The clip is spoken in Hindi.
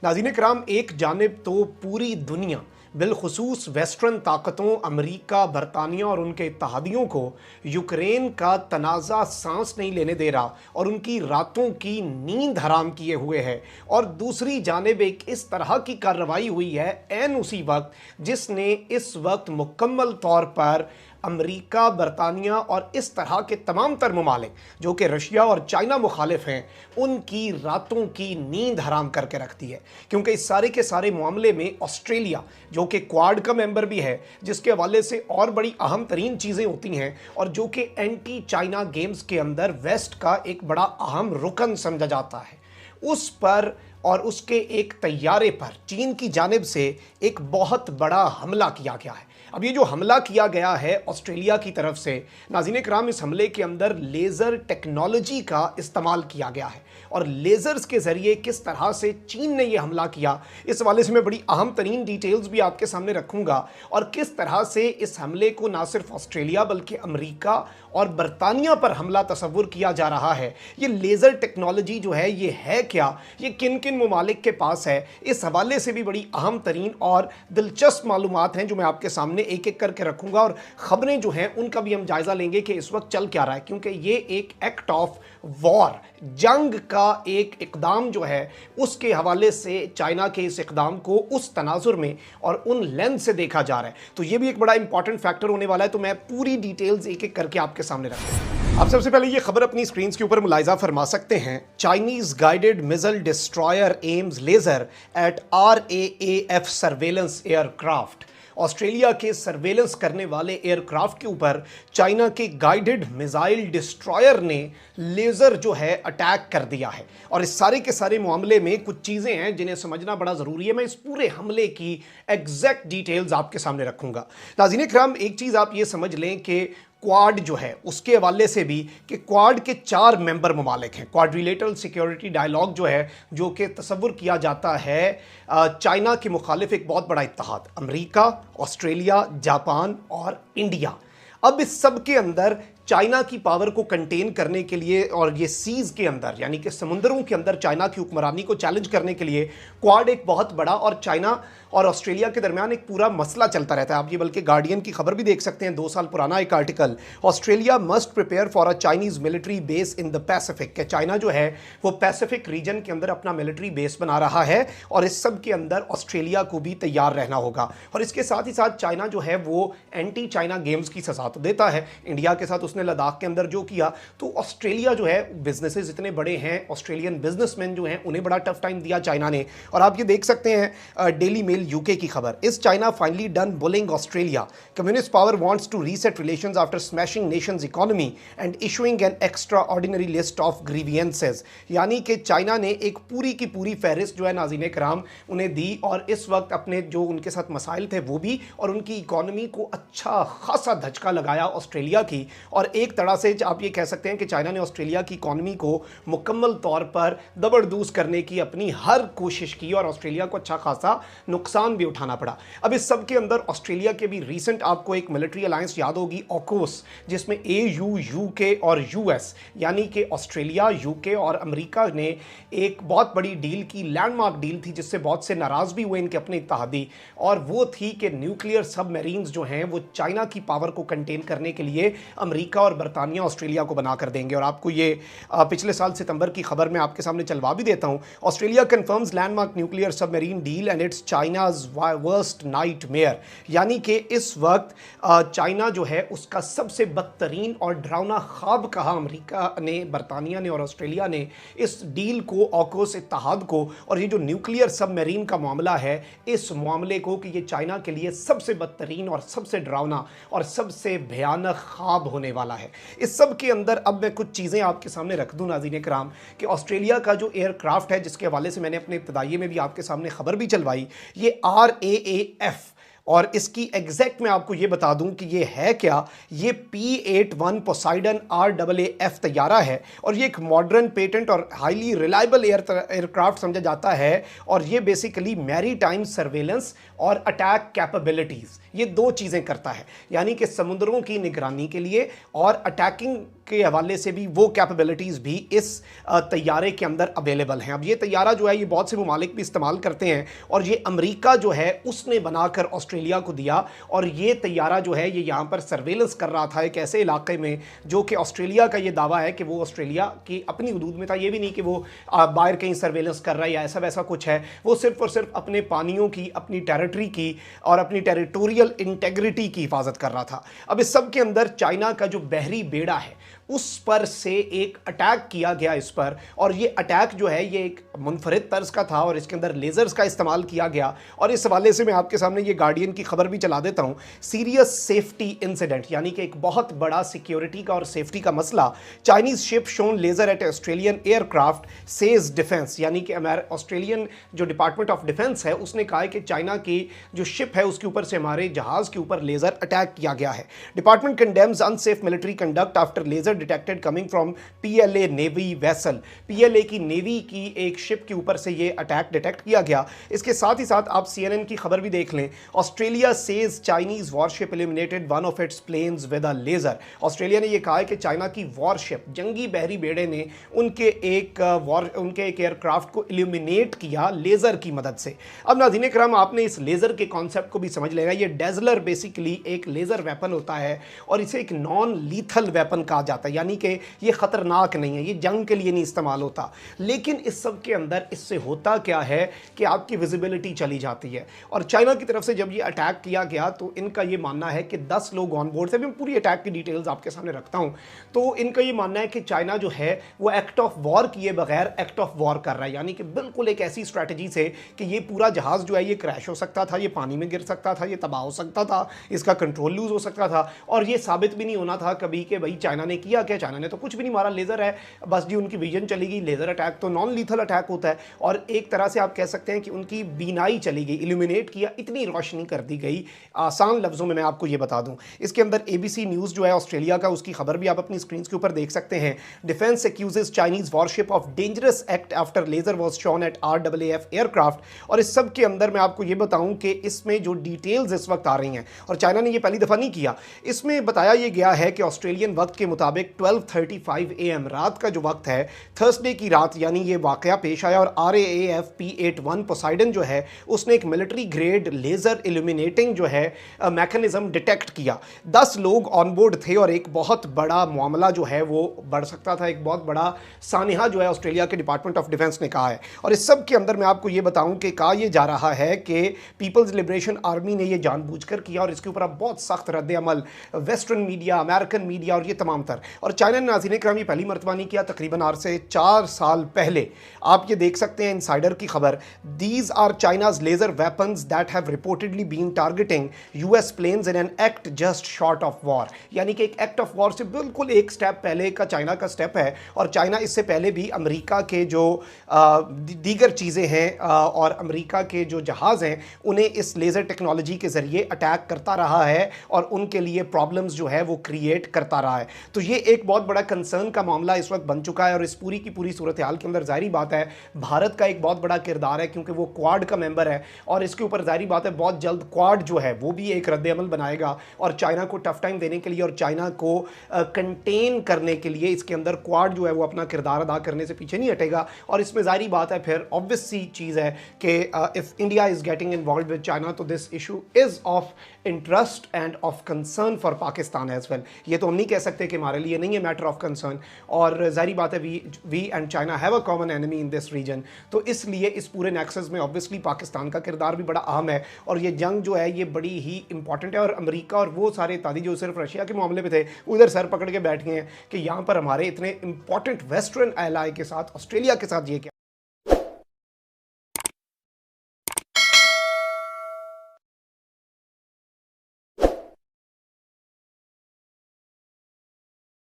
नाज़रीन कराम, एक जानिब तो पूरी दुनिया बिलखुसूस वेस्टर्न ताकतों अमेरिका, बरतानिया और उनके इत्तहादियों को यूक्रेन का तनाज़ा सांस नहीं लेने दे रहा और उनकी रातों की नींद हराम किए हुए है, और दूसरी जानिब एक इस तरह की कार्रवाई हुई है ऐन उसी वक्त जिसने इस वक्त मुकम्मल तौर पर अमेरिका, बरतानिया और इस तरह के तमाम तर ममालिक जो कि रशिया और चाइना मुखालिफ हैं, उनकी रातों की नींद हराम करके रखती है। क्योंकि इस सारे के सारे मामले में ऑस्ट्रेलिया, जो कि क्वाड का मेंबर भी है, जिसके हवाले से और बड़ी अहम तरीन चीज़ें होती हैं और जो कि एंटी चाइना गेम्स के अंदर वेस्ट का एक बड़ा अहम रुकन समझा जाता है, उस पर और उसके एक तैयारे पर चीन की जानिब से एक बहुत बड़ा हमला किया गया है। अब ये जो हमला किया गया है ऑस्ट्रेलिया की तरफ से, नाज़रीन कराम, इस हमले के अंदर लेज़र टेक्नोलॉजी का इस्तेमाल किया गया है और लेज़र्स के ज़रिए किस तरह से चीन ने यह हमला किया, इस हवाले से मैं बड़ी अहम तरीन डिटेल्स भी आपके सामने रखूँगा। और किस तरह से इस हमले को ना सिर्फ ऑस्ट्रेलिया बल्कि अमेरिका और बरतानिया पर हमला तस्वुर किया जा रहा है। ये लेज़र टेक्नोलॉजी जो है ये है क्या, ये किन किन ममालिक के पास है, इस हवाले से भी बड़ी अहम तरीन और दिलचस्प मालूमात हैं जो मैं आपके सामने एक एक करके रखूंगा। और ख़बरें जो हैं उनका भी हम जायज़ा लेंगे कि इस वक्त चल क्या रहा है, क्योंकि ये एक एक्ट ऑफ वॉर, जंग का एक इकदाम जो है उसके हवाले से चाइना के इस इकदाम को उस तनाजुर में और उन लेंस से देखा जा रहा है। तो ये भी एक बड़ा इंपॉर्टेंट फैक्टर होने वाला है। तो मैं पूरी डिटेल्स एक एक करके आपके सामने रखूंगा। आप सबसे पहले ये खबर अपनी स्क्रीन के ऊपर मुलाहिजा फरमा सकते हैं। Chinese guided missile destroyer aims laser at RAAF surveillance aircraft. Australia के सर्वेलेंस करने वाले एयरक्राफ्ट के ऊपर चाइना के गाइडेड मिसाइल डिस्ट्रॉयर ने लेज़र जो है अटैक कर दिया है। और इस सारे के सारे मामले में कुछ चीज़ें हैं जिन्हें समझना बड़ा ज़रूरी है। मैं इस पूरे हमले की एग्जैक्ट डिटेल्स आपके सामने रखूंगा। नाज़रीन कराम, एक चीज़ आप ये समझ लें कि क्वाड जो है उसके हवाले से भी कि क्वाड के 4 मेंबर ममालिक हैं। क्वाड्रिलेटरल सिक्योरिटी डायलॉग जो है, जो कि तस्वुर किया जाता है चाइना के मुखालिफ एक बहुत बड़ा इत्तेहाद, अमेरिका, ऑस्ट्रेलिया, जापान और इंडिया। अब इस सब के अंदर चाइना की पावर को कंटेन करने के लिए और ये सीज के अंदर यानी कि समुंदरों के अंदर चाइना की हुक्मरानी को चैलेंज करने के लिए क्वाड एक बहुत बड़ा और चाइना और ऑस्ट्रेलिया के दरमियान एक पूरा मसला चलता रहता है। आप ये बल्कि गार्डियन की खबर भी देख सकते हैं, 2 साल पुराना एक article, Australia must prepare for a Chinese military base in the Pacific, कि चाइना जो है वो पैसिफिक रीजन के अंदर अपना मिलिट्री बेस बना रहा है और इस सब के अंदर ऑस्ट्रेलिया को भी तैयार रहना होगा। और इसके साथ ही साथ चाइना जो है वो एंटी चाइना गेम्स की सजा तो देता है। इंडिया के साथ उसने लद्दाख के अंदर जो किया, तो ऑस्ट्रेलिया जो है, बिजनेसेस इतने बड़े हैं, ऑस्ट्रेलियन बिजनेसमैन जो हैं उन्हें बड़ा टफ टाइम दिया चाइना ने। और आप ये देख सकते हैं डेली मेल यूके की खबर, is China finally done bullying Australia, communist power wants to reset relations after smashing nation's economy and issuing an extraordinary list of grievances. यानी कि चाइना ने एक पूरी की पूरी फहरिस्त जो है नाज़रीन कराम उन्हें दी और इस वक्त अपने जो उनके साथ मसाइल थे वो भी, और उनकी इकोनॉमी को अच्छा खासा धचका लगाया ऑस्ट्रेलिया की। और एक तरह से आप ये कह सकते हैं कि चाइना ने ऑस्ट्रेलिया की इकोनॉमी को मुकम्मल तौर पर दबड़दूस करने की अपनी हर कोशिश की और ऑस्ट्रेलिया को अच्छा खासा नुकसान भी उठाना पड़ा। अब इस सब के अंदर ऑस्ट्रेलिया के भी रीसेंट आपको एक मिलिट्री अलायंस याद होगी, ऑकोस, जिसमें AU, UK और US यानी कि ऑस्ट्रेलिया, UK और अमेरिका ने एक बहुत बड़ी डील की, लैंडमार्क डील थी जिससे बहुत से नाराज भी हुए इनके अपने इत्तेहादी, और वो थी कि न्यूक्लियर सबमरीन्स जो हैं वो चाइना की पावर को कंटेन करने के लिए अमेरिका और बरतानिया ऑस्ट्रेलिया को बना कर देंगे। और आपको ये पिछले साल सितंबर की खबर में आपके सामने चलवा भी देता हूं। Australia confirms landmark nuclear submarine deal and it's China's worst nightmare. यानी कि इस वक्त चाइना जो है उसका सबसे बदतरीन और डरावना ख्वाब कहा अमेरिका ने, बरतानिया ने और ऑस्ट्रेलिया ने इस डील को, ऑकस इत्तेहाद को, और ये जो न्यूक्लियर सबमरीन का मामला है इस मामले को, कि ये चाइना के लिए सबसे बदतरीन और सबसे डरावना और सबसे भयानक ख्वाब होने वाला है। इस सब के अंदर अब मैं कुछ चीज़ें आपके सामने रख दूं नाज़रीन कराम, कि ऑस्ट्रेलिया का जो एयरक्राफ्ट है जिसके हवाले से मैंने अपने इब्तदाई में भी आपके सामने खबर भी चलवाई, ये RAAF, और इसकी एग्जैक्ट मैं आपको ये बता दूं कि ये है क्या, ये P-81 पोसाइडन RAAF तैयारा है और ये एक मॉडर्न, पेटेंट और हाईली रिलायबल एयरक्राफ्ट समझा जाता है। और ये बेसिकली मैरी टाइम सर्वेलेंस और अटैक कैपेबिलिटीज़, ये 2 चीज़ें करता है, यानी कि समुद्रों की निगरानी के लिए और अटैकिंग के हवाले से भी वो कैपेबिलिटीज़ भी इस तैयारे के अंदर अवेलेबल हैं। अब ये तैयारा जो है ये बहुत से ममालिक भी इस्तेमाल करते हैं और ये अमेरिका जो है उसने बनाकर ऑस्ट्रेलिया को दिया और ये तैयारा जो है ये यहाँ पर सर्वेलेंस कर रहा था एक ऐसे इलाके में जो कि ऑस्ट्रेलिया का ये दावा है कि वो ऑस्ट्रेलिया की अपनी हदूद में था। ये भी नहीं कि वो बाहर कहीं सर्वेलेंस कर रहा है या ऐसा वैसा कुछ है, वो सिर्फ और सिर्फ अपने पानियों की, अपनी टेरिटरी की और अपनी टेरिटोरियल इंटेग्रिटी की हिफाजत कर रहा था। अब इस सब के अंदर चाइना का जो बहरी बेड़ा है उस पर से एक अटैक किया गया इस पर, और ये अटैक जो है ये एक मुनफरिद तर्ज का था और इसके अंदर लेजर्स का इस्तेमाल किया गया। और इस हवाले से मैं आपके सामने ये गार्डियन की खबर भी चला देता हूँ। सीरियस सेफ्टी इंसिडेंट, यानी कि एक बहुत बड़ा सिक्योरिटी का और सेफ्टी का मसला। Chinese ship shone laser at Australian aircraft says defence, यानी कि ऑस्ट्रेलियन जो डिपार्टमेंट ऑफ डिफेंस है उसने कहा है कि चाइना की जो शिप है उसके ऊपर से हमारे जहाज के ऊपर लेजर अटैक किया गया है। Department condemns unsafe military conduct after laser detected coming from PLA navy vessel. PLA की नेवी की एक शिप के ऊपर से ये अटैक डिटेक्ट किया गया। इसके साथ ही साथ आप सीएनएन की खबर भी देख लें। Australia says Chinese warship eliminated one of its planes with a laser. Australia ने यह कहा है कि चाइना की वॉरशिप, जंगी बहरी बेड़े ने उनके एक एयरक्राफ्ट को एलिमिनेट किया लेजर की मदद से। अब नाज़रीन करम, आपने इस लेजर के कॉन्सेप्ट को भी समझ लेना। ये डेजलर बेसिकली एक लेजर वेपन होता है और इसे एक नॉन लीथल वेपन कहा जाता है, यानी कि ये खतरनाक नहीं है, ये जंग के लिए नहीं इस्तेमाल होता। लेकिन इस सब के अंदर इससे होता क्या है कि आपकी विजिबिलिटी चली जाती है। और चाइना की तरफ से जब ये अटैक किया गया तो इनका ये मानना है कि 10 लोग ऑन बोर्ड थे। मैं पूरी अटैक की डिटेल्स आपके सामने रखता हूं। तो इनका ये मानना है कि चाइना जो है वो एक्ट ऑफ वॉर किए बगैर एक्ट ऑफ वॉर कर रहा है, यानी कि बिल्कुल एक ऐसी स्ट्रैटेजी से कि ये पूरा जहाज जो है ये क्रैश हो सकता था, ये पानी में गिर सकता था, ये तबाह हो सकता था, इसका कंट्रोल लूज हो सकता था। और ये साबित भी नहीं होना था कभी कि भाई चाइना ने किया क्या, चाइना ने तो कुछ भी नहीं मारा, लेजर है बस जी, उनकी विजन चली गई। लेजर अटैक तो नॉन लीथल अटैक होता है और एक तरह से आप कह सकते हैं कि उनकी बीनाई चली गई, इल्यूमिनेट किया, इतनी रोशनी कर दी गई। आसान लफ्जों में मैं आपको ये बता दूं, इसके अंदर एबीसी न्यूज़ जो है ऑस्ट्रेलिया का, उसकी खबर भी आप अपनी स्क्रीन के ऊपर देख सकते हैं। Defence accuses Chinese warship of dangerous act after laser was shone at RAAF aircraft. और इस सब के अंदर मैं आपको ये बताऊं कि इसमें जो डिटेल्स इस वक्त आ रही हैं, और चाइना ने ये पहली दफ़ा नहीं किया, इसमें बताया ये गया है कि ऑस्ट्रेलियन वक्त के मुताबिक 12:35 AM रात का जो वक्त है, थर्सडे की रात, यानी ये वाकया पेश आया। और RAAF P81 पोसाइडन जो है उसने एक मिलिट्री ग्रेड लेजर इल्यूमिनेटिंग जो है मैकेनिज्म डिटेक्ट किया। 10 लोग ऑन बोर्ड थे और एक बहुत बड़ा मामला जो है वो बढ़ सकता था, एक बहुत बड़ा सानिहा जो है ऑस्ट्रेलिया के डिपार्टमेंट ऑफ डिफेंस ने कहा है। और इस सब के अंदर मैं आपको ये बताऊं कि कहा यह जा रहा है कि पीपल्स लिबरेशन आर्मी ने यह जानबूझकर किया और इसके ऊपर अब बहुत सख्त रद्द अमल वेस्टर्न मीडिया, अमेरिकन मीडिया और ये तमाम तर। और चाइना ने नाज़रीन कराम ये पहली मरतबा नहीं किया, तकरीबन आज से 4 साल पहले। आप ये देख सकते हैं इनसाइडर की खबर, these are China's laser weapons that have reportedly been targeting US planes in an act just short of war. यानी कि एक एक्ट ऑफ वॉर से बिल्कुल एक स्टेप पहले का चाइना का स्टेप है। और चाइना इससे पहले भी अमेरिका के जो दीगर चीज़ें हैं और अमेरिका के जो जहाज़ हैं उन्हें इस लेज़र टेक्नोलॉजी के ज़रिए अटैक करता रहा है और उनके लिए प्रॉब्लम्स जो है वो क्रिएट करता रहा है। तो ये एक बहुत बड़ा कंसर्न का मामला इस वक्त बन चुका है। और इस पूरी की पूरी सूरत हाल के अंदर जाहिर बात है भारत का एक बहुत बड़ा किरदार है, क्योंकि वो क्वाड का मेंबर है। और इसके ऊपर जाहिर बात है बहुत जल्द क्वाड जो है वो भी एक रद्द अमल बनाएगा और चाइना को टफ टाइम देने के लिए और चाइना को कंटेन करने के लिए इसके अंदर क्वाड जो है वो अपना किरदार अदा करने से पीछे नहीं हटेगा। और इसमें जाहिर बात है फिर ऑब्वियस सी चीज़ है कि if India is getting involve with China तो this issue is of interest and of concern for Pakistan as well. ये तो हम नहीं कह सकते कि हमारे लिए नहीं है मैटर ऑफ कंसर्न। और जाहिर बात है we and China have a common enemy in this region. तो इसलिए इस पूरे नेक्सस में ऑब्वियसली पाकिस्तान का किरदार भी बड़ा अहम है और ये जंग जो है ये बड़ी ही इंपॉर्टेंट है। और अमेरिका और वो सारे इत्यादि जो सिर्फ रशिया के मामले में थे उधर सर पकड़ के बैठ गए हैं कि यहाँ पर हमारे इतने इंपॉर्टेंट वेस्टर्न एलाय के साथ, ऑस्ट्रेलिया के साथ ये क्या